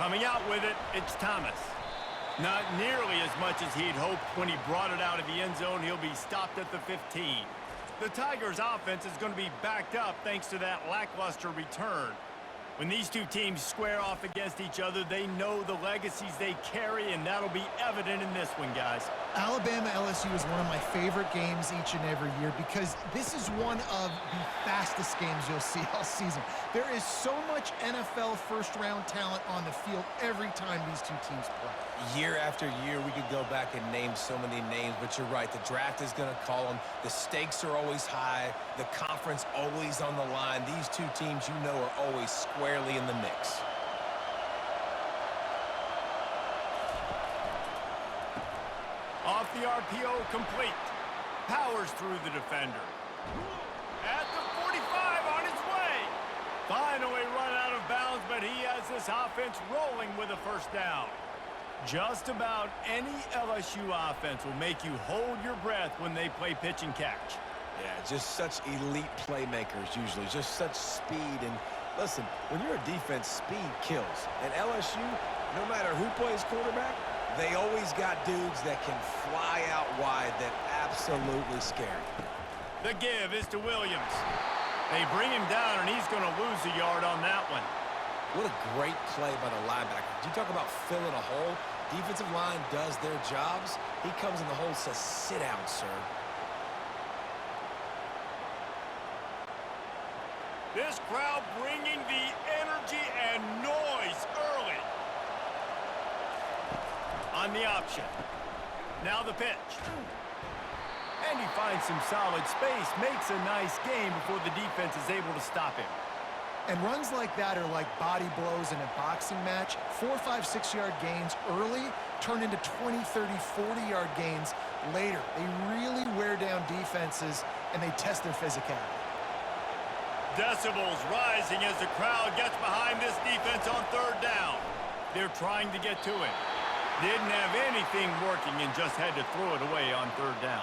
Coming out with it, it's Thomas. Not nearly as much as he'd hoped when he brought it out of the end zone. He'll be stopped at the 15. The Tigers' offense is going to be backed up thanks to that lackluster return. When these two teams square off against each other, they know the legacies they carry, and that'll be evident in this one, guys. Alabama-LSU is one of my favorite games each and every year because this is one of the fastest games you'll see all season. There is so much NFL first-round talent on the field every time these two teams play. Year after year, we could go back and name so many names, but you're right. The draft is going to call them. The stakes are always high. The conference always on the line. These two teams, you know, are always squarely in the mix. Off the RPO, complete. Powers through the defender. At the 45, on his way. Finally run out of bounds, but he has this offense rolling with a first down. Just about any LSU offense will make you hold your breath when they play pitch and catch. Yeah, just such elite playmakers usually, just such speed. And listen, when you're a defense, speed kills. And LSU, no matter who plays quarterback, they always got dudes that can fly out wide that absolutely scare you. The give is to Williams. They bring him down, and he's going to lose a yard on that one. What a great play by the linebacker. You talk about filling a hole. Defensive line does their jobs. He comes in the hole and says, sit down, sir. This crowd bringing the energy and noise early. On the option. Now the pitch. And he finds some solid space, makes a nice game before the defense is able to stop him. And runs like that are like body blows in a boxing match. 4, 5, 6-yard gains early turn into 20, 30, 40-yard gains later. They really wear down defenses, and they test their physicality. Decibels rising as the crowd gets behind this defense on third down. They're trying to get to it. Didn't have anything working and just had to throw it away on third down.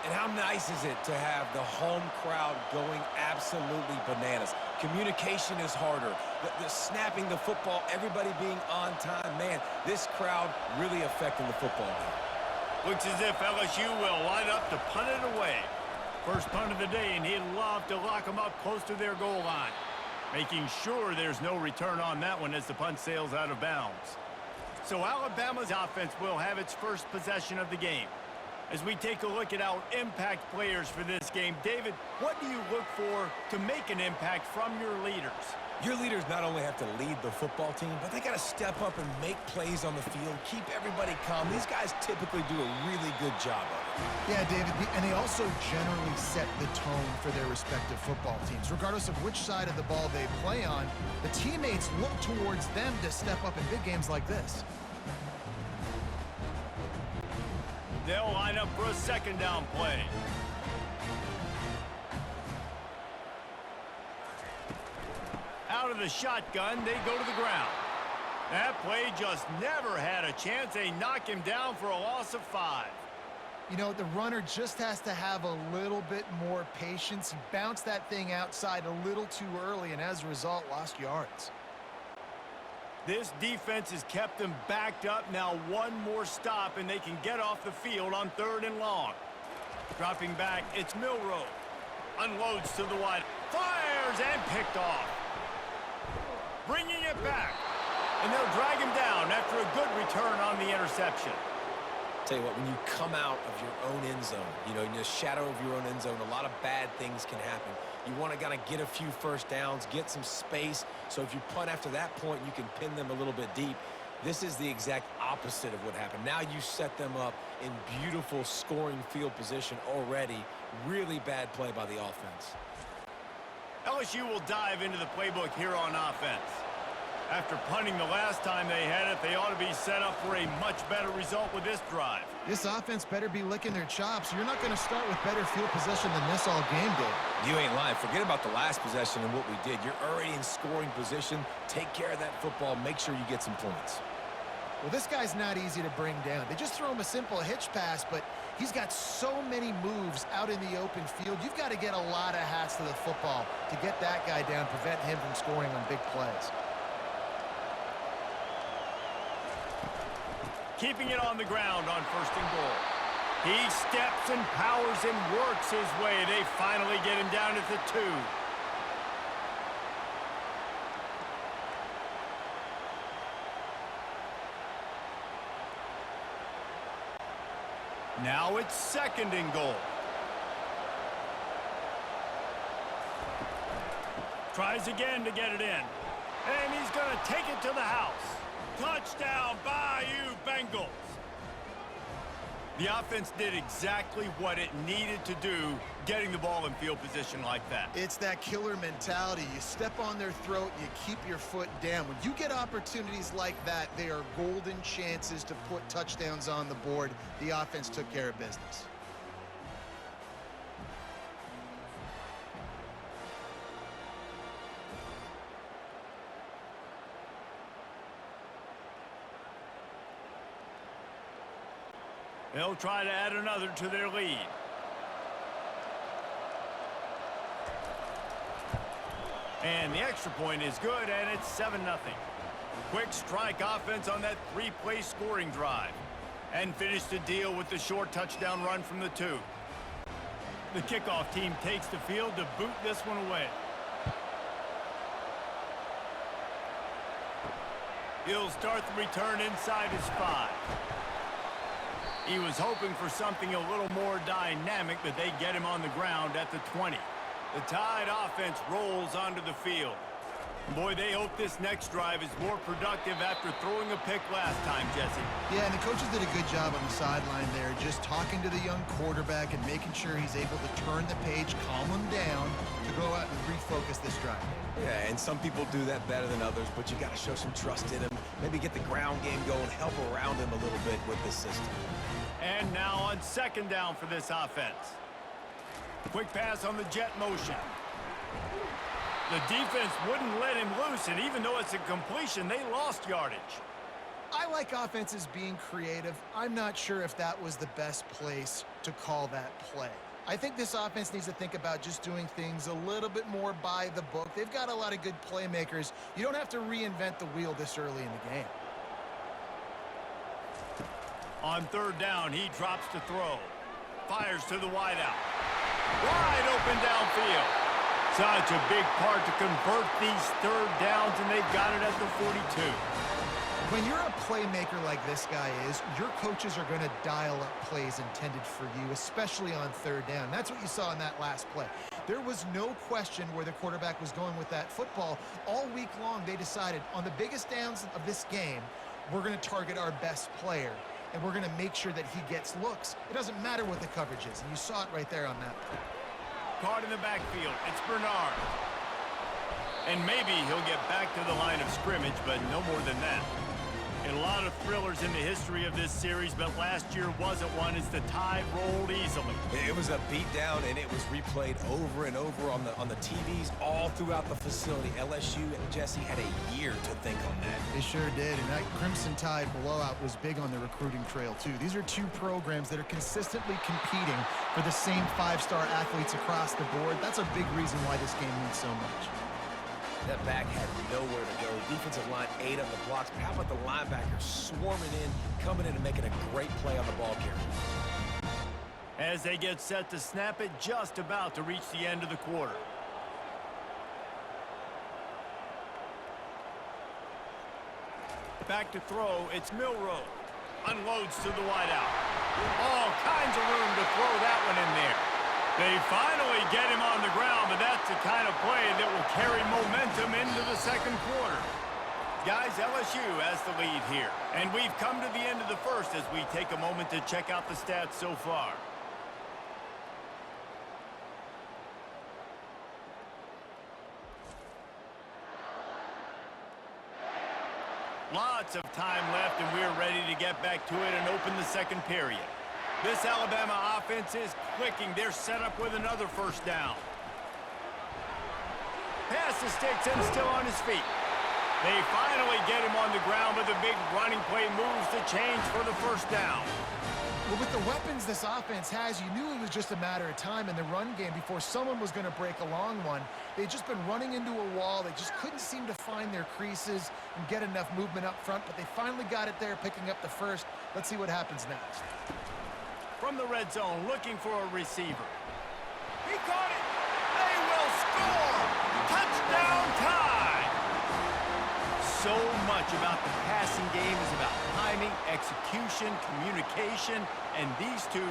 And how nice is it to have the home crowd going absolutely bananas? Communication is harder. The snapping the football, everybody being on time. Man, this crowd really affecting the football game. Looks as if LSU will line up to punt it away. First punt of the day, and he'd love to lock them up close to their goal line. Making sure there's no return on that one as the punt sails out of bounds. So Alabama's offense will have its first possession of the game. As we take a look at our impact players for this game, David, what do you look for to make an impact from your leaders? Your leaders not only have to lead the football team, but they got to step up and make plays on the field, keep everybody calm. These guys typically do a really good job of it. Yeah, David, and they also generally set the tone for their respective football teams. Regardless of which side of the ball they play on, the teammates look towards them to step up in big games like this. They'll line up for a second down play. Out of the shotgun, they go to the ground. That play just never had a chance. They knock him down for a loss of 5. You know, the runner just has to have a little bit more patience. He bounced that thing outside a little too early, and as a result, lost yards. This defense has kept them backed up. Now one more stop, and they can get off the field on 3rd and long. Dropping back, it's Milroe. Unloads to the wide. Fires and picked off. Bringing it back. And they'll drag him down after a good return on the interception. Tell you what, when you come out of your own end zone, you know, in the shadow of your own end zone, a lot of bad things can happen. You want to kind of get a few first downs, get some space, so if you punt after that point, you can pin them a little bit deep. This is the exact opposite of what happened. Now you set them up in beautiful scoring field position already. Really bad play by the offense. LSU will dive into the playbook here on offense. After punting the last time they had it, they ought to be set up for a much better result with this drive. This offense better be licking their chops. You're not going to start with better field possession than this all game, Dave. You ain't lying. Forget about the last possession and what we did. You're already in scoring position. Take care of that football. Make sure you get some points. Well, this guy's not easy to bring down. They just throw him a simple hitch pass, but he's got so many moves out in the open field. You've got to get a lot of hats to the football to get that guy down, prevent him from scoring on big plays. keeping it on the ground on 1st and goal. He steps and powers and works his way. They finally get him down at the 2. Now it's 2nd and goal. Tries again to get it in. And he's going to take it to the house. Touchdown, Bayou Bengals. The offense did exactly what it needed to do, getting the ball in field position like that. It's that killer mentality. You step on their throat, you keep your foot down. When you get opportunities like that, they are golden chances to put touchdowns on the board. The offense took care of business. They'll try to add another to their lead. And the extra point is good, and it's 7-0. Quick strike offense on that 3-play scoring drive. And finished the deal with the short touchdown run from the 2. The kickoff team takes the field to boot this one away. He'll start the return inside his 5. He was hoping for something a little more dynamic, but they get him on the ground at the 20. The Tide offense rolls onto the field. Boy, they hope this next drive is more productive after throwing a pick last time, Jesse. Yeah, and the coaches did a good job on the sideline there, just talking to the young quarterback and making sure he's able to turn the page, calm him down, to go out and refocus this drive. Yeah, and some people do that better than others, but you got to show some trust in him. Maybe get the ground game going, help around him a little bit with this system. And now on 2nd down for this offense. Quick pass on the jet motion. The defense wouldn't let him loose, and even though it's a completion, they lost yardage. I like offenses being creative. I'm not sure if that was the best place to call that play. I think this offense needs to think about just doing things a little bit more by the book. They've got a lot of good playmakers. You don't have to reinvent the wheel this early in the game. On 3rd down, he drops to throw. Fires to the wideout. Wide open downfield. Such a big part to convert these 3rd downs, and they've got it at the 42. When you're a playmaker like this guy is, your coaches are going to dial up plays intended for you, especially on 3rd down. That's what you saw in that last play. There was no question where the quarterback was going with that football. All week long, they decided on the biggest downs of this game, we're going to target our best player, and we're going to make sure that he gets looks. It doesn't matter what the coverage is, and you saw it right there on that play. Caught in the backfield. It's Bernard. And maybe he'll get back to the line of scrimmage, but no more than that. A lot of thrillers in the history of this series, but last year wasn't one as the Tide rolled easily. It was a beatdown, and it was replayed over and over on the TVs all throughout the facility. LSU and Jesse had a year to think on that. They sure did, and that Crimson Tide blowout was big on the recruiting trail, too. These are two programs that are consistently competing for the same 5-star athletes across the board. That's a big reason why this game means so much. That back had nowhere to go. Defensive line ate up the blocks. But how about the linebackers swarming in, coming in and making a great play on the ball carrier? As they get set to snap it, just about to reach the end of the quarter. Back to throw, it's Milroe. Unloads to the wideout. All kinds of room to throw that one in there. They finally get him on the ground, but that's the kind of play that will carry momentum into the 2nd quarter. Guys, LSU has the lead here. And we've come to the end of the 1st as we take a moment to check out the stats so far. Lots of time left, and we're ready to get back to it and open the 2nd period. This Alabama offense is clicking. They're set up with another 1st down. Pass the sticks and still on his feet. They finally get him on the ground, but the big running play moves the chains for the 1st down. Well, with the weapons this offense has, you knew it was just a matter of time in the run game before someone was going to break a long one. They'd just been running into a wall. They just couldn't seem to find their creases and get enough movement up front, but they finally got it there, picking up the first. Let's see what happens next. From the red zone, looking for a receiver. He caught it! They will score! Touchdown time! So much about the passing game is about timing, execution, communication, and these two,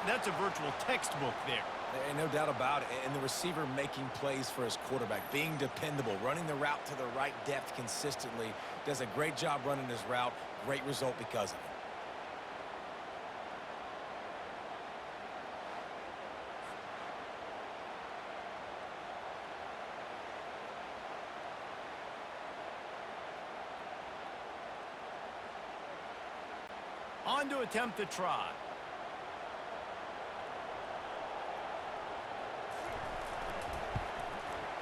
that's a virtual textbook there. And no doubt about it. And the receiver making plays for his quarterback, being dependable, running the route to the right depth consistently, does a great job running his route. Great result because of it. On to attempt the try.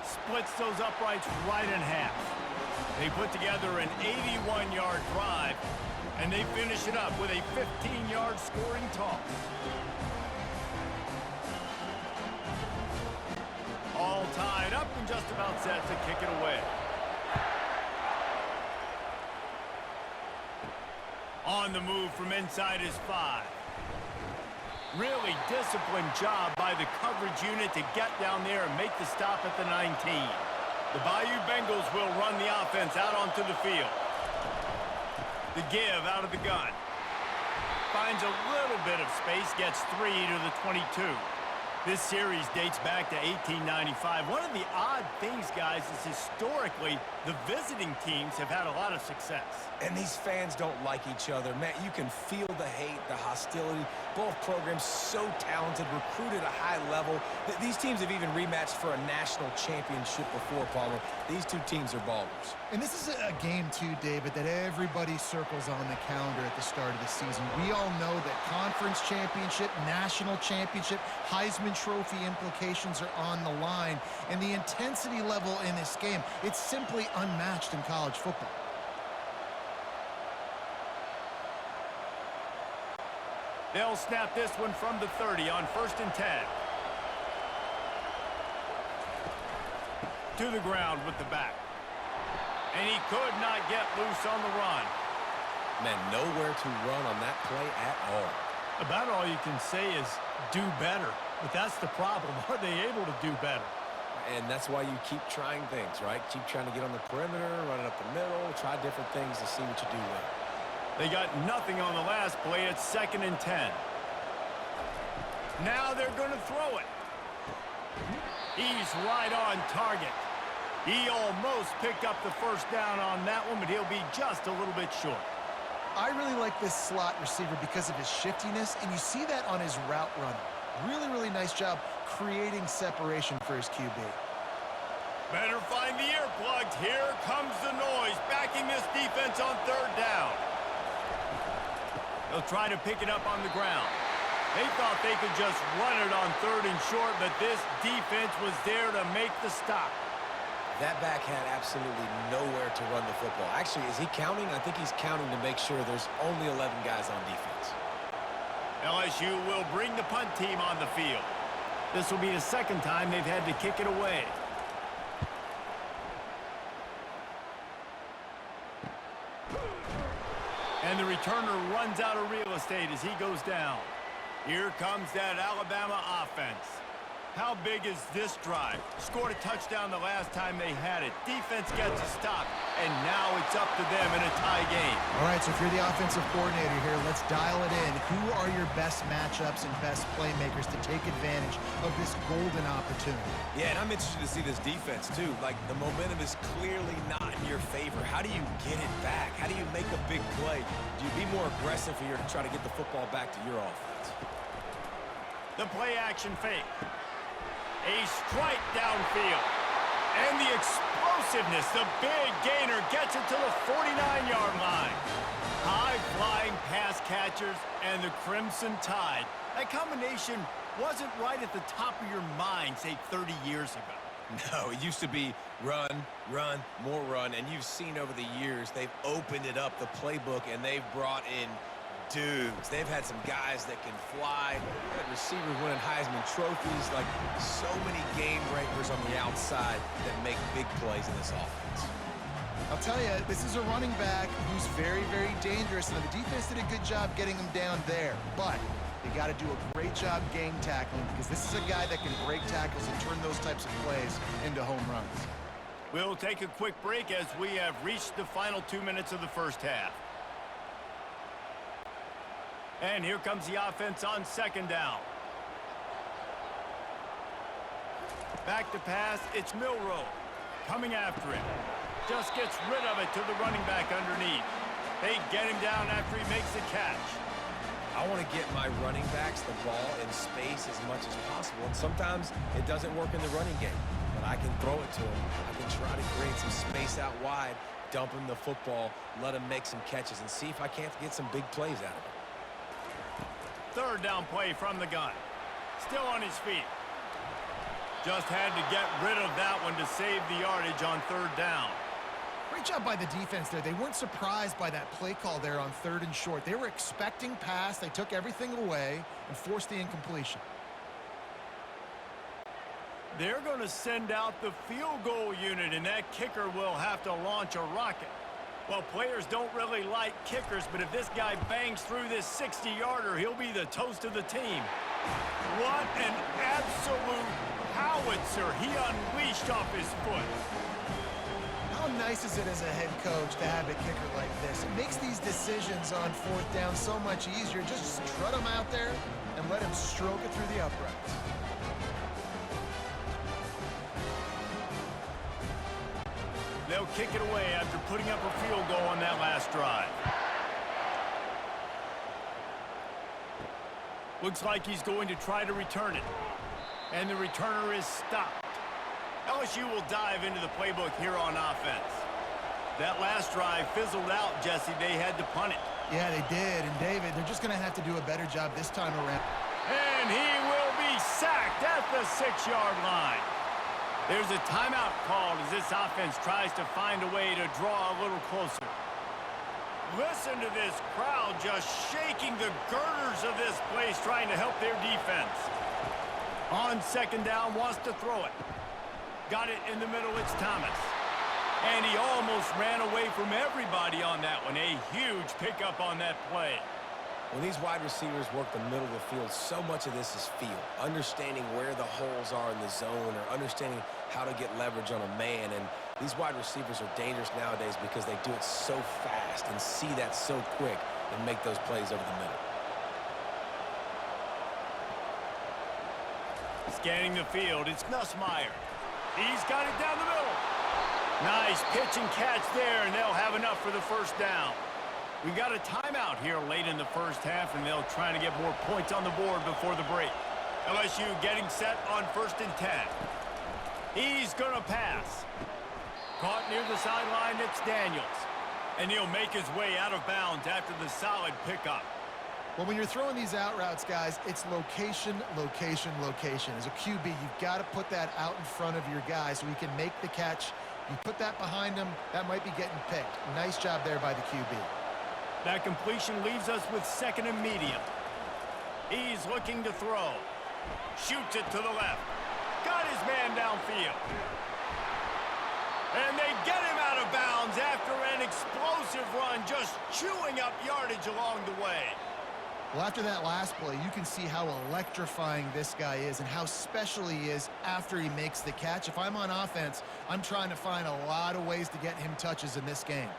Splits those uprights right in half. They put together an 81-yard drive, and they finish it up with a 15-yard scoring toss. All tied up and just about set to kick it away. On the move from inside his 5. Really disciplined job by the coverage unit to get down there and make the stop at the 19. The Bayou Bengals will run the offense out onto the field. The give out of the gun. Finds a little bit of space, gets 3 to the 22. This series dates back to 1895. One of the odd things, guys, is historically the visiting teams have had a lot of success. And these fans don't like each other. Matt, you can feel the hate, the hostility. Both programs so talented, recruited at a high level. These teams have even rematched for a national championship before, Palmer. These two teams are ballers. And this is a game, too, David, that everybody circles on the calendar at the start of the season. We all know that conference championship, national championship, Heisman Trophy implications are on the line. And the intensity level in this game, it's simply unmatched in college football. They'll snap this one from the 30 on 1st and 10. To the ground with the back. And he could not get loose on the run. Man, nowhere to run on that play at all. About all you can say is do better. But that's the problem. Are they able to do better? And that's why you keep trying things, right? Keep trying to get on the perimeter, run it up the middle, try different things to see what you do well. They got nothing on the last play. It's 2nd and 10. Now they're going to throw it. He's right on target. He almost picked up the first down on that one, but he'll be just a little bit short. I really like this slot receiver because of his shiftiness, and you see that on his route running. Really, really nice job creating separation for his QB. Better find the earplugs. Here comes the noise, backing this defense on 3rd down. They'll try to pick it up on the ground. They thought they could just run it on 3rd and short, but this defense was there to make the stop. That back had absolutely nowhere to run the football. Actually, is he counting? I think he's counting to make sure there's only 11 guys on defense. LSU will bring the punt team on the field. This will be the 2nd time they've had to kick it away. And the returner runs out of real estate as he goes down. Here comes that Alabama offense. How big is this drive? Scored a touchdown the last time they had it. Defense gets a stop, and now it's up to them in a tie game. All right, so if you're the offensive coordinator here, let's dial it in. Who are your best matchups and best playmakers to take advantage of this golden opportunity? Yeah, and I'm interested to see this defense, too. Like, the momentum is clearly not in your favor. How do you get it back? How do you make a big play? Do you be more aggressive here to try to get the football back to your offense? The play-action fake. A strike downfield. And the explosiveness, the big gainer gets it to the 49-yard line. High-flying pass catchers and the Crimson Tide. That combination wasn't right at the top of your mind, say, 30 years ago. No, it used to be run, run, more run, and you've seen over the years they've opened it up, the playbook, and they've brought in dudes. They've had some guys that can fly. They've had receivers winning Heisman trophies. Like, so many game breakers on the outside that make big plays in this offense. I'll tell you, this is a running back who's very, very dangerous, and the defense did a good job getting him down there. But they got to do a great job game tackling, because this is a guy that can break tackles and turn those types of plays into home runs. We'll take a quick break as we have reached the final 2 minutes of the first half. And here comes the offense on second down. Back to pass, it's Milroe coming after him. Just gets rid of it to the running back underneath. They get him down after he makes the catch. I want to get my running backs the ball in space as much as possible. And sometimes it doesn't work in the running game, but I can throw it to him. I can try to create some space out wide, dump him the football, let him make some catches, and see if I can't get some big plays out of it. Third down play from the gun. Still on his feet. Just had to get rid of that one to save the yardage on third down. Great job by the defense there. They weren't surprised by that play call there on 3rd and short. They were expecting pass. They took everything away and forced the incompletion. They're going to send out the field goal unit, and that kicker will have to launch a rocket. Well, players don't really like kickers, but if this guy bangs through this 60-yarder, he'll be the toast of the team. What an absolute howitzer he unleashed off his foot. How nice is it as a head coach to have a kicker like this? It makes these decisions on 4th down so much easier. Just strut him out there and let him stroke it through the uprights. They'll kick it away after putting up a field goal on that last drive. Looks like he's going to try to return it. And the returner is stopped. LSU will dive into the playbook here on offense. That last drive fizzled out, Jesse. They had to punt it. Yeah, they did. And, David, they're just going to have to do a better job this time around. And he will be sacked at the 6-yard line. There's a timeout called as this offense tries to find a way to draw a little closer. Listen to this crowd just shaking the girders of this place trying to help their defense. On second down, wants to throw it. Got it in the middle, it's Thomas. And he almost ran away from everybody on that one. A huge pickup on that play. When these wide receivers work the middle of the field, so much of this is feel. Understanding where the holes are in the zone or understanding how to get leverage on a man. And these wide receivers are dangerous nowadays because they do it so fast and see that so quick and make those plays over the middle. Scanning the field, it's Nussmeier. He's got it down the middle. Nice pitch and catch there, and they'll have enough for the first down. We got a timeout here late in the first half, and they'll try to get more points on the board before the break. LSU getting set on 1st and 10. He's going to pass. Caught near the sideline, it's Daniels. And he'll make his way out of bounds after the solid pickup. Well, when you're throwing these out routes, guys, it's location, location, location. As a QB, you've got to put that out in front of your guy so he can make the catch. You put that behind him, that might be getting picked. Nice job there by the QB. That completion leaves us with 2nd and medium. He's looking to throw. Shoots it to the left. Got his man downfield. And they get him out of bounds after an explosive run, just chewing up yardage along the way. Well, after that last play, you can see how electrifying this guy is and how special he is after he makes the catch. If I'm on offense, I'm trying to find a lot of ways to get him touches in this game.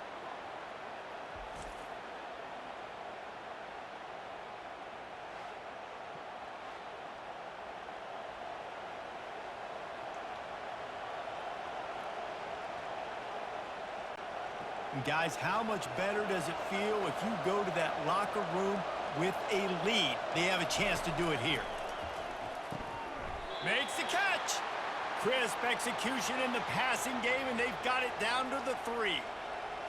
And guys, how much better does it feel if you go to that locker room with a lead? They have a chance to do it here. Makes the catch. Crisp execution in the passing game, and they've got it down to the 3.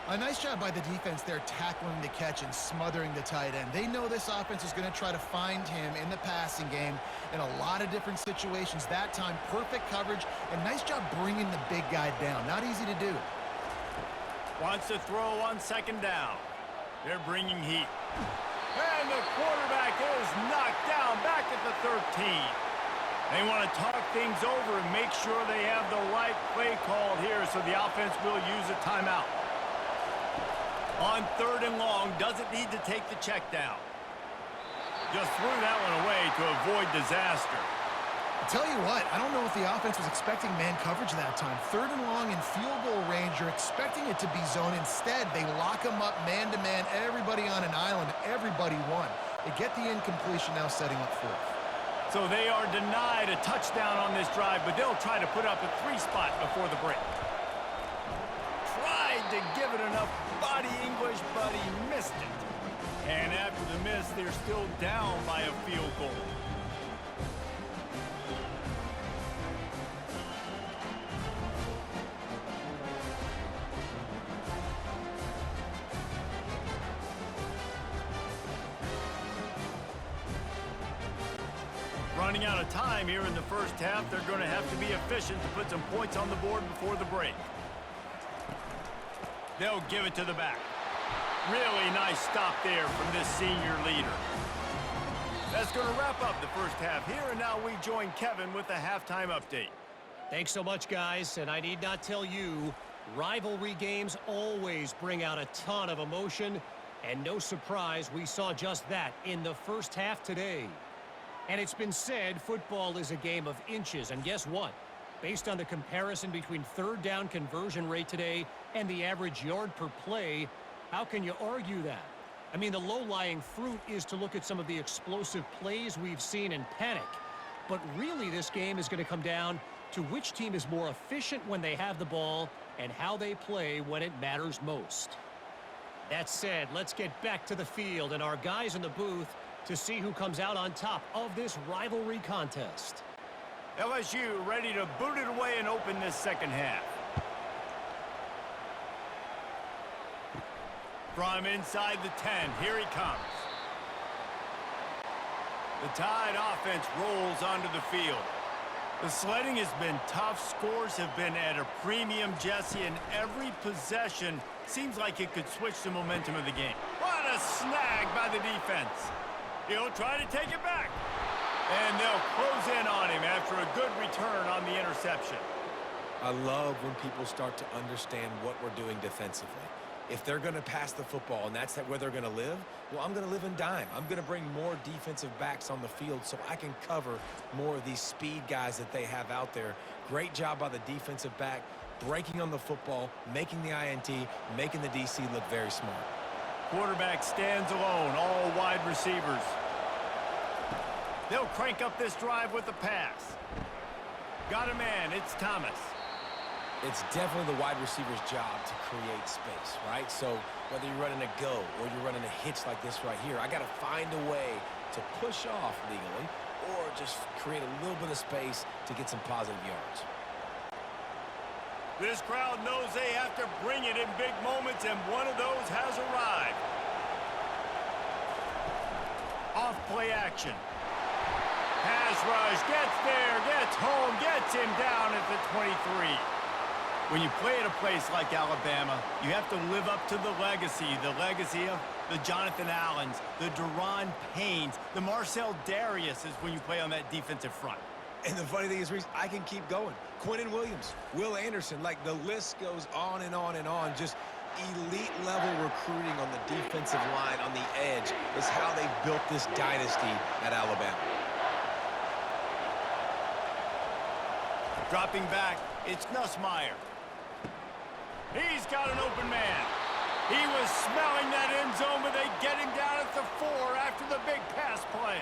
A nice job by the defense there tackling the catch and smothering the tight end. They know this offense is going to try to find him in the passing game in a lot of different situations. That time, perfect coverage, and nice job bringing the big guy down. Not easy to do. Wants to throw on 2nd down. They're bringing heat. And the quarterback is knocked down back at the 13. They want to talk things over and make sure they have the right play called here, so the offense will use a timeout. On 3rd and long, doesn't need to take the check down. Just threw that one away to avoid disaster. I tell you what, I don't know if the offense was expecting man coverage that time. 3rd and long in field goal range, you're expecting it to be zone. Instead, they lock them up man-to-man, everybody on an island, everybody won. They get the incompletion now, setting up 4th. So they are denied a touchdown on this drive, but they'll try to put up a 3 spot before the break. Tried to give it enough body English, but he missed it. And after the miss, they're still down by a field goal. Running out of time here in the first half, they're going to have to be efficient to put some points on the board before the break. They'll give it to the back. Really nice stop there from this senior leader. That's going to wrap up the first half here, and now we join Kevin with the halftime update. Thanks so much, guys, and I need not tell you, rivalry games always bring out a ton of emotion, and no surprise, we saw just that in the first half today. And it's been said football is a game of inches, and guess what? Based on the comparison between 3rd down conversion rate today and the average yard per play, how can you argue that? I mean, the low-lying fruit is to look at some of the explosive plays we've seen and panic. But really, this game is going to come down to which team is more efficient when they have the ball and how they play when it matters most. That said, let's get back to the field and our guys in the booth to see who comes out on top of this rivalry contest. LSU ready to boot it away and open this second half. From inside the 10, here he comes. The Tide offense rolls onto the field. The sledding has been tough. Scores have been at a premium, Jesse, and every possession seems like it could switch the momentum of the game. What a snag by the defense. He'll try to take it back. And they'll close in on him after a good return on the interception. I love when people start to understand what we're doing defensively. If they're going to pass the football and that's where they're going to live, well, I'm going to live in dime. I'm going to bring more defensive backs on the field so I can cover more of these speed guys that they have out there. Great job by the defensive back, breaking on the football, making the INT, making the DC look very smart. Quarterback stands alone, all wide receivers. They'll crank up this drive with the pass. Got a man, it's Thomas. It's definitely the wide receiver's job to create space, right? So whether you're running a go or you're running a hitch like this right here, I got to find a way to push off legally or just create a little bit of space to get some positive yards. This crowd knows they have to bring it in big moments, and one of those has arrived. Off play action. Pass rush, gets there, gets home, gets him down at the 23. When you play at a place like Alabama, you have to live up to the legacy of the Jonathan Allens, the Deron Paynes, the Marcel Dariuses when you play on that defensive front. And the funny thing is, Reese, I can keep going. Quinnen Williams, Will Anderson, like the list goes on and on and on. Just elite-level recruiting on the defensive line, on the edge, is how they built this dynasty at Alabama. Dropping back, it's Nussmeier. He's got an open man. He was smelling that end zone, but they get him down at the 4 after the big pass play.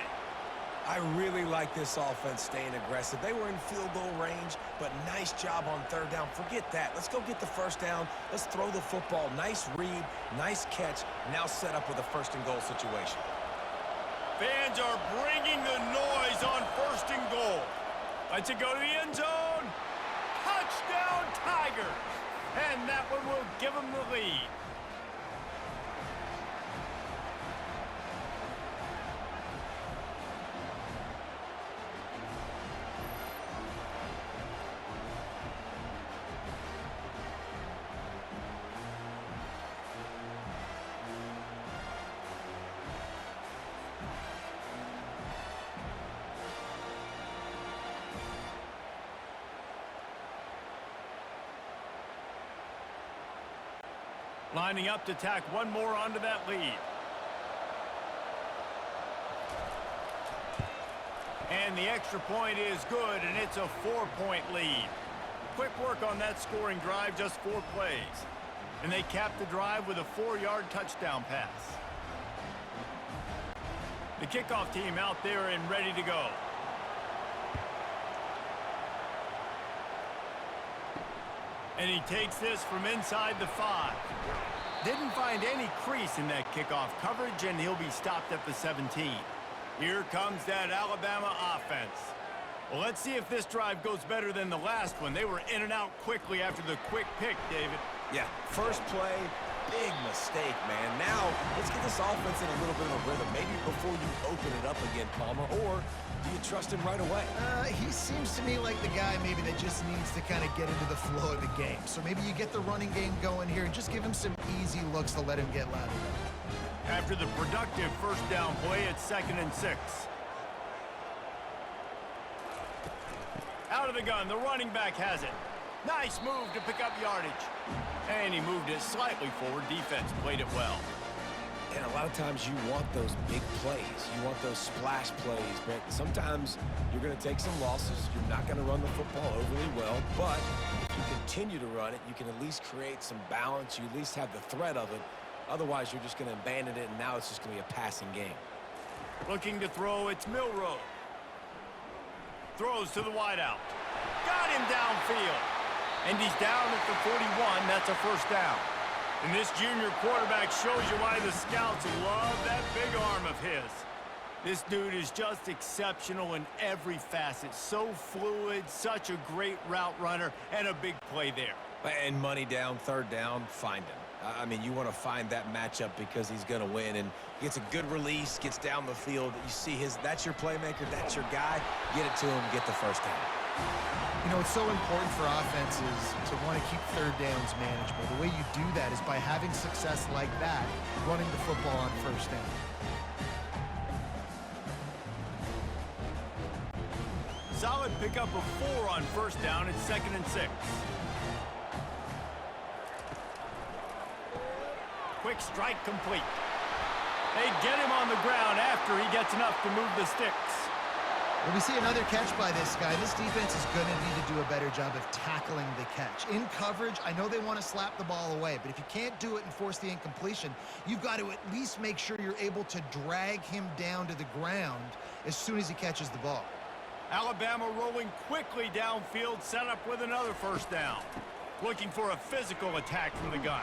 I really like this offense staying aggressive. They were in field goal range, but nice job on 3rd down. Forget that. Let's go get the 1st down. Let's throw the football. Nice read, nice catch. Now set up with a 1st and goal situation. Fans are bringing the noise on 1st and goal. Let's it go to the end zone. Touchdown, Tigers. And that one will give them the lead. Lining up to tack one more onto that lead. And the extra point is good, and it's a 4-point lead. Quick work on that scoring drive, just 4 plays. And they cap the drive with a 4-yard touchdown pass. The kickoff team out there and ready to go. And he takes this from inside the 5. Didn't find any crease in that kickoff coverage, and he'll be stopped at the 17. Here comes that Alabama offense. Well, let's see if this drive goes better than the last one. They were in and out quickly after the quick pick, David. Yeah, first play, big mistake, man. Now, let's get this offense in a little bit of a rhythm. Maybe before you open it up again, Palmer, or do you trust him right away? He seems to me like the guy maybe that just needs to kind of get into the flow of the game. So maybe you get the running game going here and just give him some easy looks to let him get lateral. After the productive first down play, it's 2nd and 6. Out of the gun, the running back has it. Nice move to pick up yardage. And he moved it slightly forward. Defense played it well. And a lot of times you want those big plays. You want those splash plays. But sometimes you're going to take some losses. You're not going to run the football overly well. But if you continue to run it, you can at least create some balance. You at least have the threat of it. Otherwise, you're just going to abandon it, and now it's just going to be a passing game. Looking to throw, it's Milroe. Throws to the wideout. Got him downfield. And he's down at the 41. That's a first down. And this junior quarterback shows you why the scouts love that big arm of his. This dude is just exceptional in every facet. So fluid, such a great route runner, and a big play there. And money down, 3rd down, find him. I mean, you want to find that matchup because he's going to win, and he gets a good release, gets down the field. You see that's your playmaker, that's your guy. Get it to him, get the first down. You know, it's so important for offenses to want to keep 3rd downs manageable. The way you do that is by having success like that, running the football on 1st down. Solid pickup of 4 on 1st down. It's 2nd and 6. Quick strike complete. They get him on the ground after he gets enough to move the sticks. When we see another catch by this guy, this defense is going to need to do a better job of tackling the catch. In coverage, I know they want to slap the ball away, but if you can't do it and force the incompletion, you've got to at least make sure you're able to drag him down to the ground as soon as he catches the ball. Alabama rolling quickly downfield, set up with another first down. Looking for a physical attack from the gun.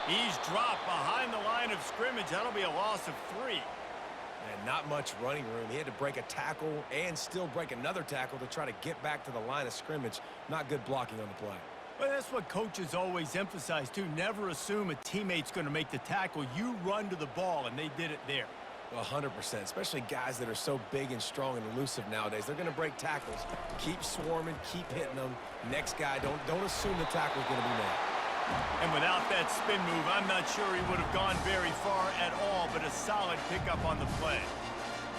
He's dropped behind the line of scrimmage. That'll be a loss of 3. And not much running room. He had to break a tackle and still break another tackle to try to get back to the line of scrimmage. Not good blocking on the play. But that's what coaches always emphasize, too. Never assume a teammate's going to make the tackle. You run to the ball, and they did it there. 100%, especially guys that are so big and strong and elusive nowadays. They're going to break tackles. Keep swarming, keep hitting them. Next guy, don't assume the tackle's going to be made. And without that spin move, I'm not sure he would have gone very far at all, but a solid pickup on the play.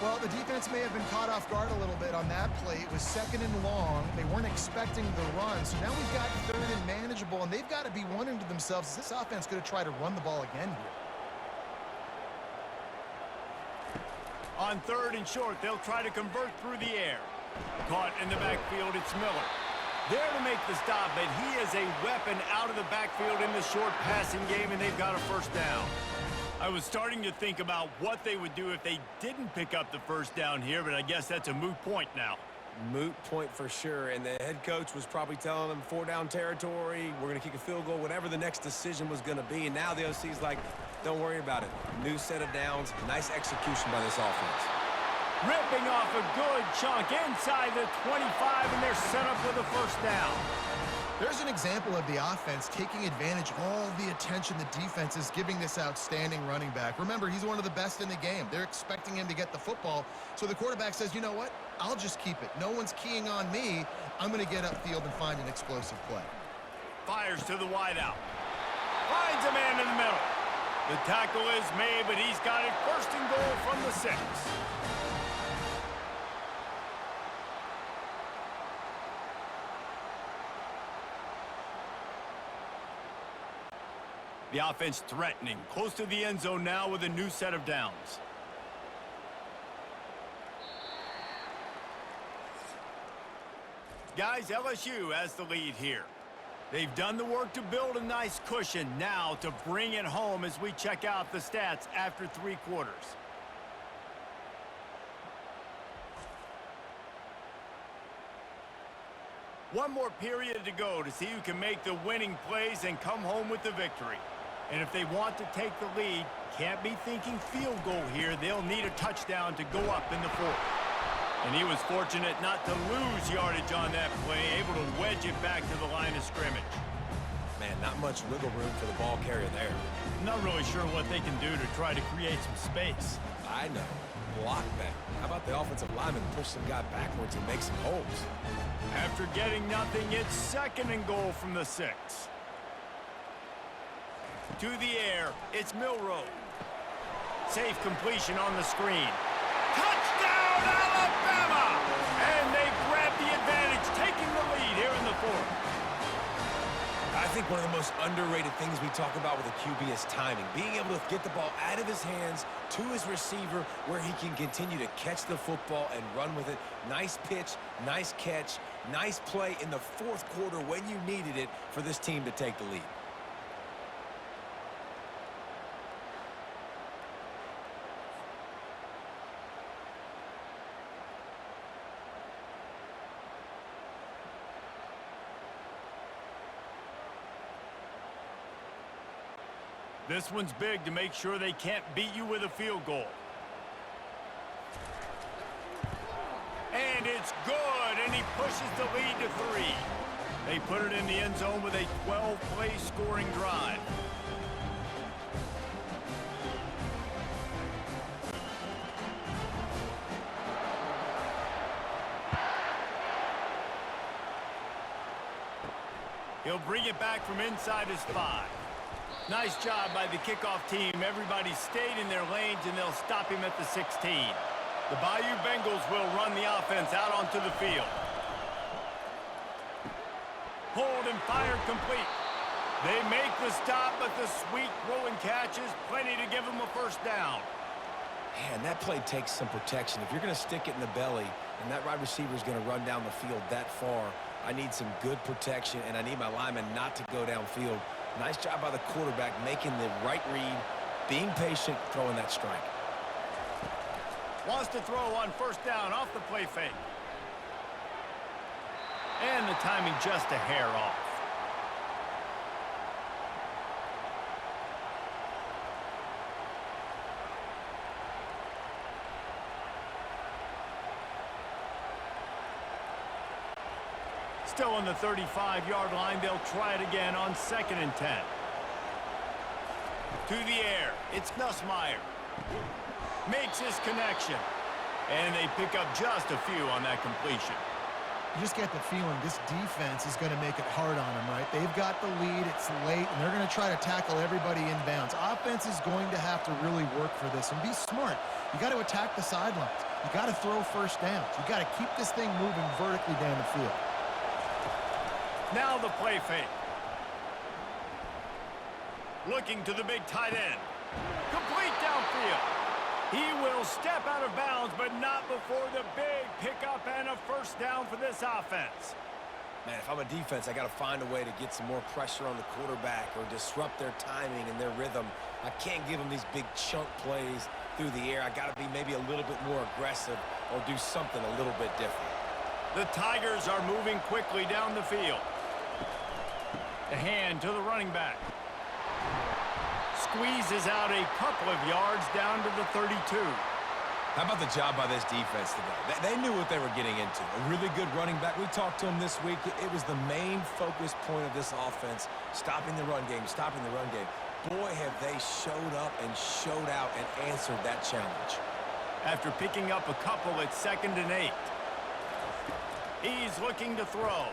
Well, the defense may have been caught off guard a little bit on that play. It was 2nd and long. They weren't expecting the run, so now we've got 3rd and manageable, and they've got to be wondering to themselves, is this offense going to try to run the ball again here? On 3rd and short, they'll try to convert through the air. Caught in the backfield, it's Miller. There to make the stop, but he is a weapon out of the backfield in the short passing game, and they've got a first down. I was starting to think about what they would do if they didn't pick up the first down here, but I guess that's a moot point now. Moot point for sure, and the head coach was probably telling them 4-down territory, we're going to kick a field goal, whatever the next decision was going to be, and now the OC's like, don't worry about it. New set of downs, nice execution by this offense. Ripping off a good chunk inside the 25, and they're set up with a first down. There's an example of the offense taking advantage of all the attention the defense is giving this outstanding running back. Remember, he's one of the best in the game. They're expecting him to get the football, so the quarterback says, you know what? I'll just keep it. No one's keying on me. I'm going to get upfield and find an explosive play. Fires to the wideout. Finds a man in the middle. The tackle is made, but he's got it 1st and goal from the 6. The offense threatening, close to the end zone now with a new set of downs. Guys, LSU has the lead here. They've done the work to build a nice cushion. Now to bring it home as we check out the stats after 3 quarters. One more period to go to see who can make the winning plays and come home with the victory. And if they want to take the lead, can't be thinking field goal here. They'll need a touchdown to go up in the 4th. And he was fortunate not to lose yardage on that play, able to wedge it back to the line of scrimmage. Man, not much wiggle room for the ball carrier there. Not really sure what they can do to try to create some space. I know. Block that. How about the offensive lineman push some guy backwards and make some holes? After getting nothing, it's 2nd and goal from the 6. To the air, it's Milroe. Safe completion on the screen. Touchdown, Alabama! And they grab the advantage, taking the lead here in the 4th. I think one of the most underrated things we talk about with a QB is timing. Being able to get the ball out of his hands to his receiver where he can continue to catch the football and run with it. Nice pitch, nice catch, nice play in the 4th quarter when you needed it for this team to take the lead. This one's big to make sure they can't beat you with a field goal. And it's good, and he pushes the lead to 3. They put it in the end zone with a 12-play scoring drive. He'll bring it back from inside his 5. Nice job by the kickoff team. Everybody stayed in their lanes, and they'll stop him at the 16. The Bayou Bengals will run the offense out onto the field. Pulled and fired complete. They make the stop, but the sweet throw and catch is plenty to give them a 1st down. Man, that play takes some protection. If you're going to stick it in the belly and that wide receiver is going to run down the field that far, I need some good protection, and I need my lineman not to go downfield. Nice job by the quarterback making the right read, being patient, throwing that strike. Wants to throw on 1st down off the play fake. And the timing just a hair off. Still on the 35-yard line, they'll try it again on 2nd and 10. To the air, it's Nussmeier. Makes his connection. And they pick up just a few on that completion. You just get the feeling this defense is going to make it hard on them, right? They've got the lead, it's late, and they're going to try to tackle everybody inbounds. Offense is going to have to really work for this and be smart. You got to attack the sidelines. You got to throw 1st downs. You got to keep this thing moving vertically down the field. Now the play fake. Looking to the big tight end. Complete downfield. He will step out of bounds, but not before the big pickup and a 1st down for this offense. Man, if I'm a defense, I got to find a way to get some more pressure on the quarterback or disrupt their timing and their rhythm. I can't give them these big chunk plays through the air. I got to be maybe a little bit more aggressive or do something a little bit different. The Tigers are moving quickly down the field. The hand to the running back. Squeezes out a couple of yards down to the 32. How about the job by this defense today? They knew what they were getting into. A really good running back. We talked to him this week. It was the main focus point of this offense, stopping the run game, stopping the run game. Boy, have they showed up and showed out and answered that challenge. After picking up a couple at 2nd and 8. He's looking to throw.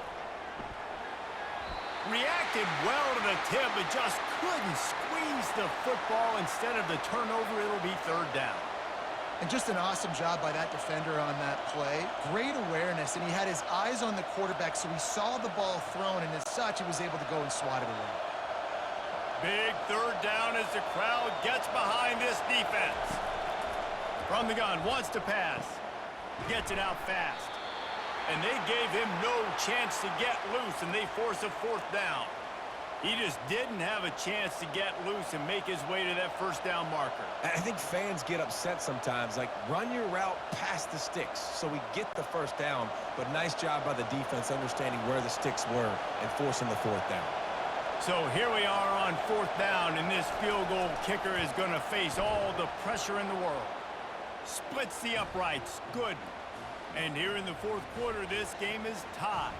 Reacted well to the tip, but just couldn't squeeze the football. Instead of the turnover, it'll be 3rd down. And just an awesome job by that defender on that play. Great awareness, and he had his eyes on the quarterback, so he saw the ball thrown, and as such, he was able to go and swat it away. Big third down as the crowd gets behind this defense. From the gun, wants to pass. Gets it out fast. And they gave him no chance to get loose, and they force a fourth down. He just didn't have a chance to get loose and make his way to that first down marker. I think fans get upset sometimes, like run your route past the sticks so we get the first down, but nice job by the defense understanding where the sticks were and forcing the fourth down. So here we are on fourth down, and this field goal kicker is going to face all the pressure in the world. Splits the uprights. Good. And here in the fourth quarter, this game is tied.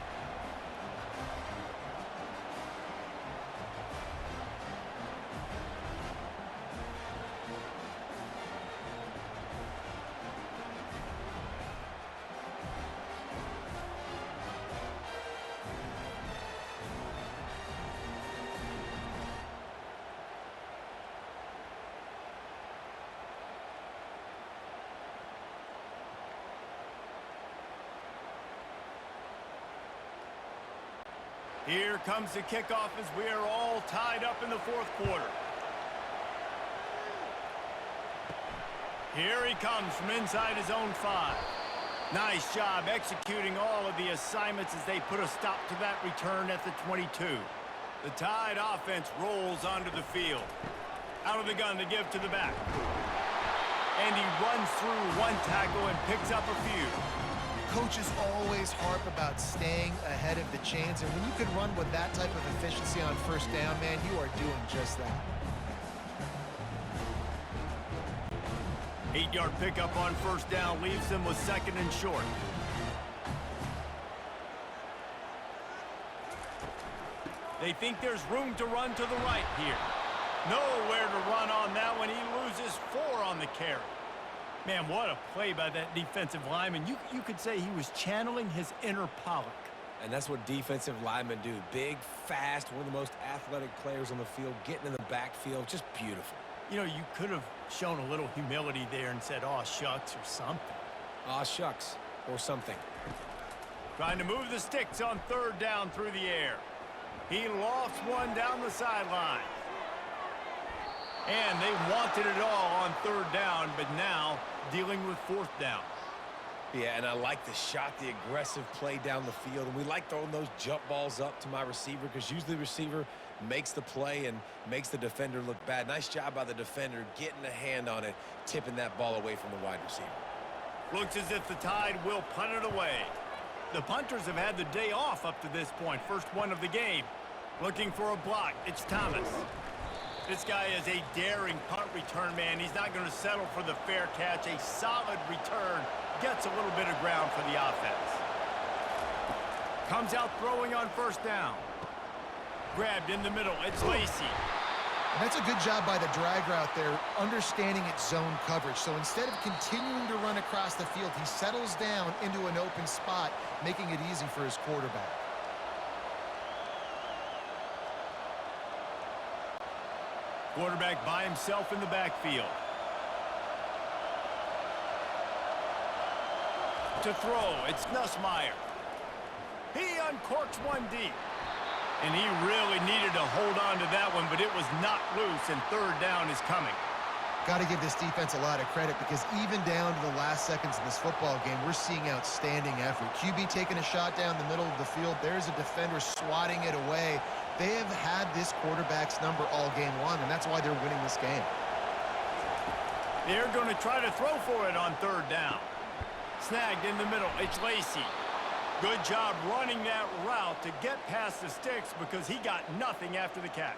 Here comes the kickoff as we are all tied up in the fourth quarter. Here he comes from inside his own 5. Nice job executing all of the assignments as they put a stop to that return at the 22. The Tide offense rolls onto the field. Out of the gun to give to the back. And he runs through one tackle and picks up a few. Coaches always harp about staying ahead of the chains, and when you can run with that type of efficiency on first down, man, you are doing just that. 8-yard pickup on first down leaves them with second and short. They think there's room to run to the right here. Nowhere to run on that one. He loses 4 on the carry. Man, what a play by that defensive lineman. You could say he was channeling his inner Pollock. And that's what defensive linemen do. Big, fast, one of the most athletic players on the field, getting in the backfield, just beautiful. You know, you could have shown a little humility there and said, "Aw, shucks," or something. Aw, shucks, or something. Trying to move the sticks on third down through the air. He lofts one down the sideline. And they wanted it all on third down, but now dealing with fourth down. Yeah, and I like the shot, the aggressive play down the field. And we like throwing those jump balls up to my receiver because usually the receiver makes the play and makes the defender look bad. Nice job by the defender getting a hand on it, tipping that ball away from the wide receiver. Looks as if the Tide will punt it away. The punters have had the day off up to this point. First one of the game. Looking for a block. It's Thomas. This guy is a daring punt return man. He's not going to settle for the fair catch. A solid return. Gets a little bit of ground for the offense. Comes out throwing on first down. Grabbed in the middle. It's Lacey. And that's a good job by the drag route there, understanding its zone coverage. So instead of continuing to run across the field, he settles down into an open spot, making it easy for his quarterback. Quarterback by himself in the backfield. To throw, it's Nussmeier. He uncorks one deep. And he really needed to hold on to that one, but it was not loose, and third down is coming. Got to give this defense a lot of credit because even down to the last seconds of this football game, we're seeing outstanding effort. QB taking a shot down the middle of the field. There's a defender swatting it away. They have had this quarterback's number all game long, and that's why they're winning this game. They're going to try to throw for it on third down. Snagged in the middle. It's Lacey. Good job running that route to get past the sticks because he got nothing after the catch.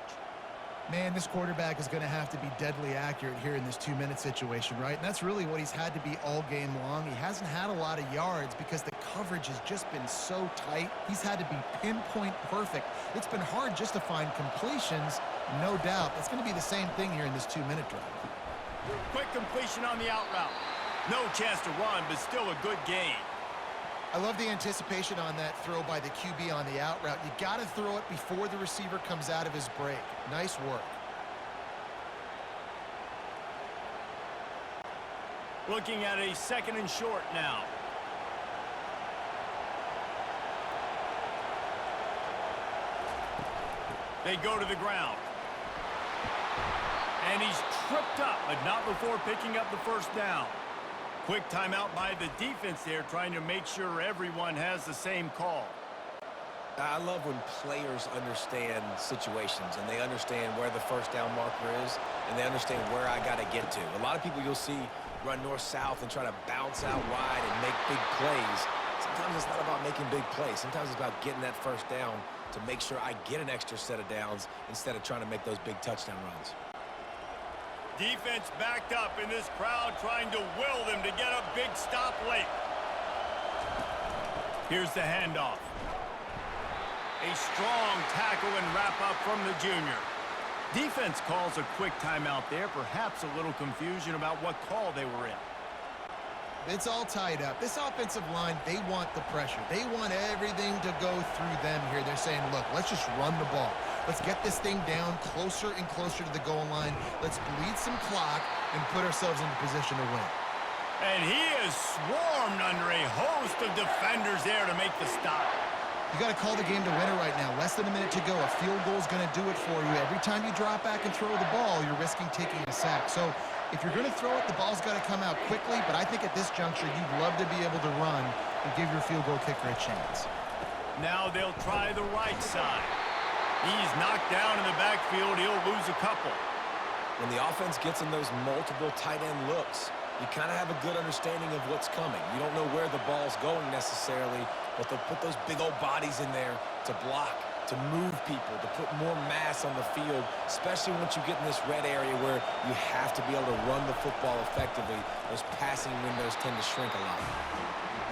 Man, this quarterback is going to have to be deadly accurate here in this 2-minute situation, right? And that's really what he's had to be all game long. He hasn't had a lot of yards because the coverage has just been so tight. He's had to be pinpoint perfect. It's been hard just to find completions, no doubt. That's going to be the same thing here in this 2-minute drive. Quick completion on the out route. No chance to run, but still a good gain. I love the anticipation on that throw by the QB on the out route. You got to throw it before the receiver comes out of his break. Nice work. Looking at a second and short now. They go to the ground. And he's tripped up, but not before picking up the first down. Quick timeout by the defense there, trying to make sure everyone has the same call. I love when players understand situations and they understand where the first down marker is and they understand where I got to get to. A lot of people you'll see run north-south and try to bounce out wide and make big plays. Sometimes it's not about making big plays. Sometimes it's about getting that first down to make sure I get an extra set of downs instead of trying to make those big touchdown runs. Defense backed up in this crowd, trying to will them to get a big stop late. Here's the handoff. A strong tackle and wrap up from the junior. Defense calls a quick timeout there, perhaps a little confusion about what call they were in. It's all tied up. This offensive line, they want the pressure. They want everything to go through them here. They're saying, look, let's just run the ball. Let's get this thing down closer and closer to the goal line. Let's bleed some clock and put ourselves into position to win. And he is swarmed under a host of defenders there to make the stop. You got to call the game to win it right now. Less than a minute to go. A field goal is going to do it for you. Every time you drop back and throw the ball, you're risking taking a sack. So if you're going to throw it, the ball's got to come out quickly. But I think at this juncture, you'd love to be able to run and give your field goal kicker a chance. Now they'll try the right side. He's knocked down in the backfield. He'll lose a couple. When the offense gets in those multiple tight end looks, you kind of have a good understanding of what's coming. You don't know where the ball's going necessarily, but they'll put those big old bodies in there to block, to move people, to put more mass on the field, especially once you get in this red area where you have to be able to run the football effectively. Those passing windows tend to shrink a lot.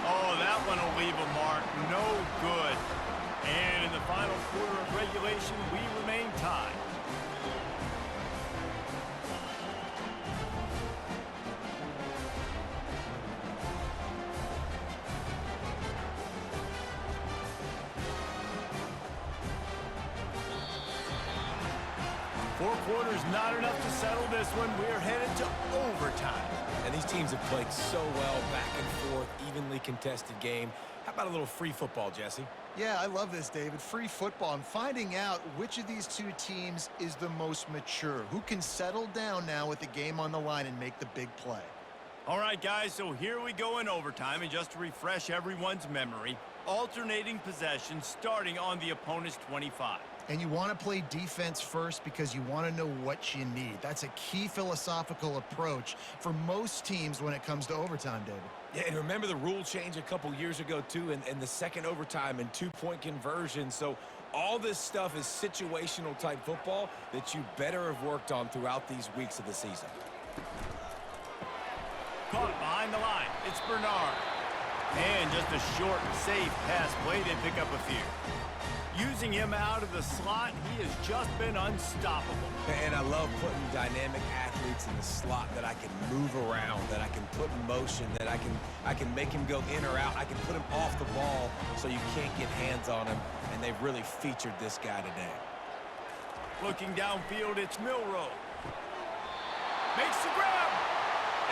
Oh, that one will leave a mark. No good. And in the final quarter of regulation, we remain tied. Four quarters not enough to settle this one. We're headed to overtime. And these teams have played so well, back and forth, evenly contested game. How about a little free football, Jesse? Yeah, I love this, David. Free football. I'm finding out which of these two teams is the most mature, who can settle down now with the game on the line and make the big play. All right, guys, so here we go in overtime. And just to refresh everyone's memory, alternating possession starting on the opponent's 25. And you want to play defense first because you want to know what you need. That's a key philosophical approach for most teams when it comes to overtime, David. Yeah, and remember the rule change a couple years ago, too, and the second overtime and two-point conversion. So all this stuff is situational type football that you better have worked on throughout these weeks of the season. Caught behind the line. It's Bernard. And just a short, safe pass play. They pick up a few. Using him out of the slot, he has just been unstoppable. And I love putting dynamic athletes in the slot that I can move around, that I can put in motion, that I can make him go in or out. I can put him off the ball so you can't get hands on him, and they've really featured this guy today. Looking downfield, it's Milroe. Makes the grab.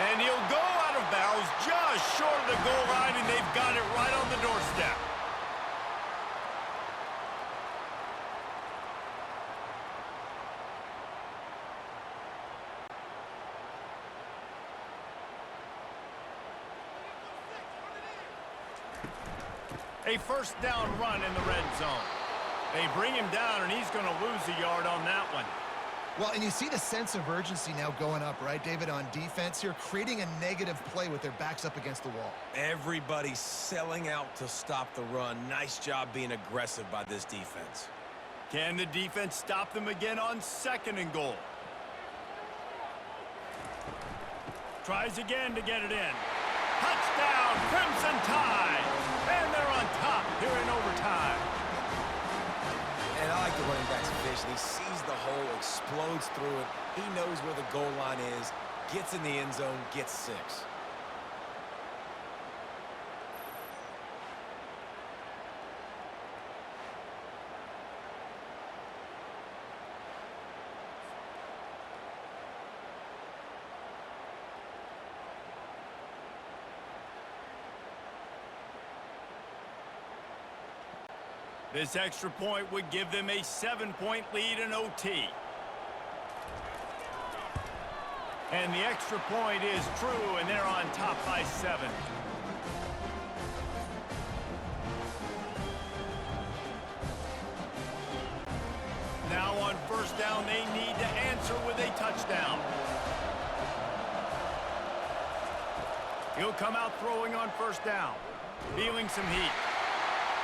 And he'll go out of bounds just short of the goal line, and they've got it right on the doorstep. A first down run in the red zone. They bring him down, and he's going to lose a yard on that one. Well, and you see the sense of urgency now going up, right, David, on defense here, creating a negative play with their backs up against the wall. Everybody's selling out to stop the run. Nice job being aggressive by this defense. Can the defense stop them again on second and goal? Tries again to get it in. Touchdown, Crimson Tide! And they're on top here in overtime. And I like the running back's vision. He sees the hole, explodes through it. He knows where the goal line is, gets in the end zone, gets 6. This extra point would give them a 7-point lead in OT. And the extra point is true, and they're on top by 7. Now on first down, they need to answer with a touchdown. He'll come out throwing on first down, feeling some heat.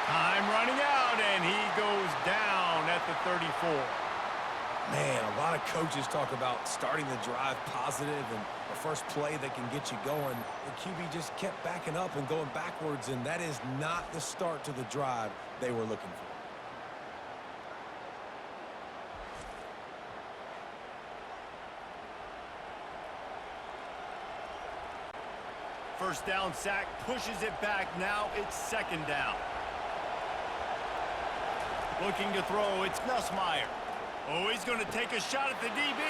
Time running out, and he goes down at the 34. Man, a lot of coaches talk about starting the drive positive and the first play that can get you going. The QB just kept backing up and going backwards, and that is not the start to the drive they were looking for. First down sack, pushes it back. Now it's second down. Looking to throw, it's Nussmeier. Oh, he's going to take a shot at the DB.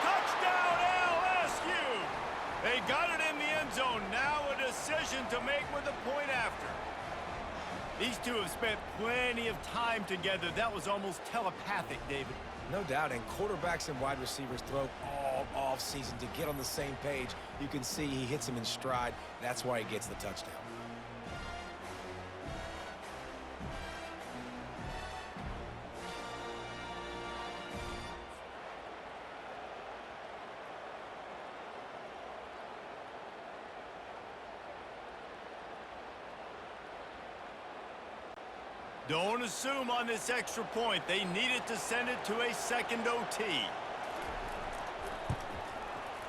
Touchdown, LSU! They got it in the end zone. Now a decision to make with a point after. These two have spent plenty of time together. That was almost telepathic, David. No doubt, and quarterbacks and wide receivers throw all off-season to get on the same page. You can see he hits him in stride. That's why he gets the touchdown. Don't assume on this extra point. They needed to send it to a second OT.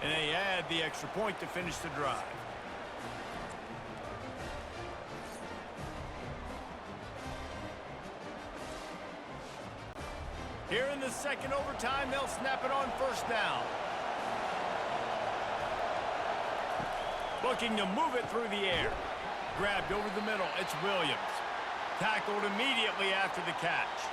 And they add the extra point to finish the drive. Here in the second overtime, they'll snap it on first down. Looking to move it through the air. Grabbed over the middle. It's Williams. Tackled immediately after the catch.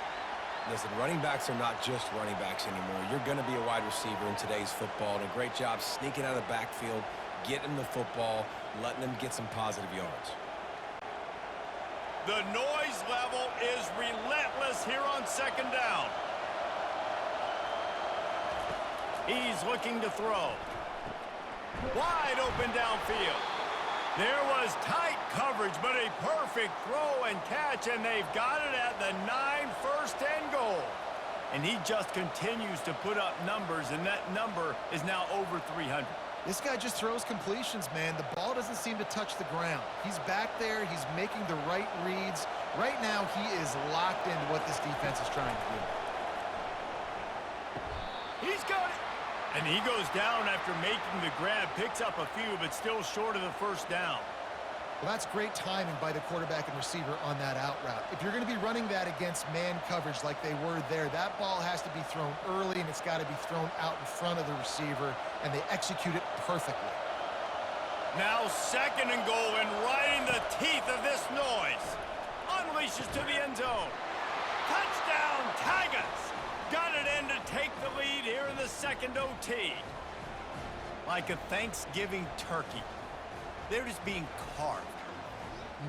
Listen, running backs are not just running backs anymore. You're going to be a wide receiver in today's football. And a great job sneaking out of the backfield, getting the football, letting them get some positive yards. The noise level is relentless here on second down. He's looking to throw. Wide open downfield. There was tight coverage, but a perfect throw and catch, and they've got it at the 9, first and goal. And he just continues to put up numbers, and that number is now over 300. This guy just throws completions, man. The ball doesn't seem to touch the ground. He's back there. He's making the right reads. Right now, he is locked into what this defense is trying to do. He's got it. And he goes down after making the grab, picks up a few, but still short of the first down. Well, that's great timing by the quarterback and receiver on that out route. If you're going to be running that against man coverage like they were there, that ball has to be thrown early, and it's got to be thrown out in front of the receiver, and they execute it perfectly. Now second and goal, and right in the teeth of this noise. Unleashes to the end zone. Touchdown, Tigers! Got it in to take the lead here in the second OT. Like a Thanksgiving turkey. They're just being carved.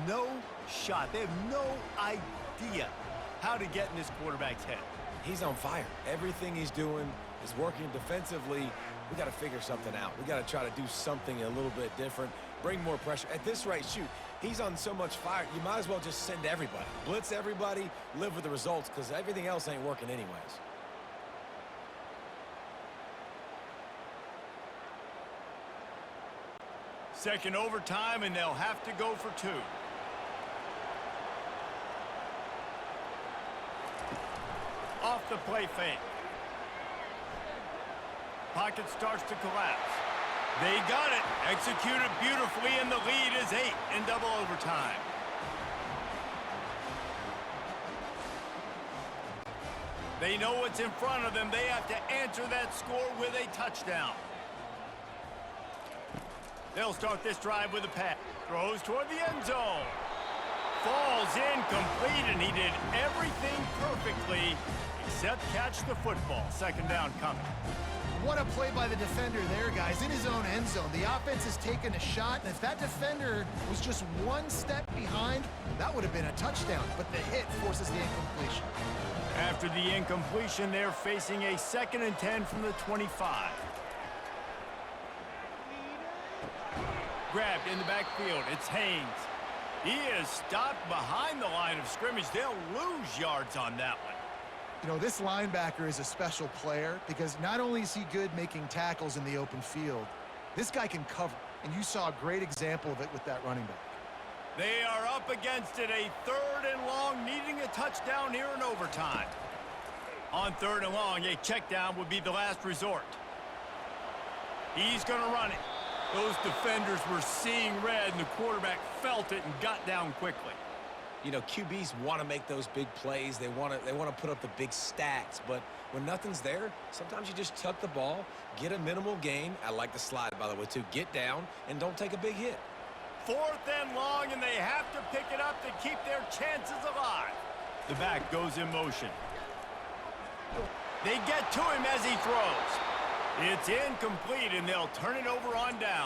No shot. They have no idea how to get in this quarterback's head. He's on fire. Everything he's doing is working defensively. We got to figure something out. We got to try to do something a little bit different, bring more pressure. At this rate, shoot, he's on so much fire, you might as well just send everybody. Blitz everybody, live with the results, because everything else ain't working anyways. Second overtime, and they'll have to go for 2. Off the play fake. Pocket starts to collapse. They got it. Executed beautifully, and the lead is 8 in double overtime. They know what's in front of them. They have to answer that score with a touchdown. They'll start this drive with a pass. Throws toward the end zone. Falls incomplete, and he did everything perfectly except catch the football. Second down coming. What a play by the defender there, guys, in his own end zone. The offense has taken a shot, and if that defender was just one step behind, that would have been a touchdown, but the hit forces the incompletion. After the incompletion, they're facing a 2nd and 10 from the 25. grabbed in the backfield. It's Haynes. He is stopped behind the line of scrimmage. They'll lose yards on that one. You know, this linebacker is a special player because not only is he good making tackles in the open field, this guy can cover. And you saw a great example of it with that running back. They are up against it, a 3rd and long, needing a touchdown here in overtime. On 3rd and long, a check down would be the last resort. He's going to run it. Those defenders were seeing red, and the quarterback felt it and got down quickly. You know, QBs want to make those big plays. They want to put up the big stats. But when nothing's there, sometimes you just tuck the ball, get a minimal gain. I like the slide, by the way, too. Get down and don't take a big hit. 4th and long, and they have to pick it up to keep their chances alive. The back goes in motion. They get to him as he throws. It's incomplete, and they'll turn it over on down.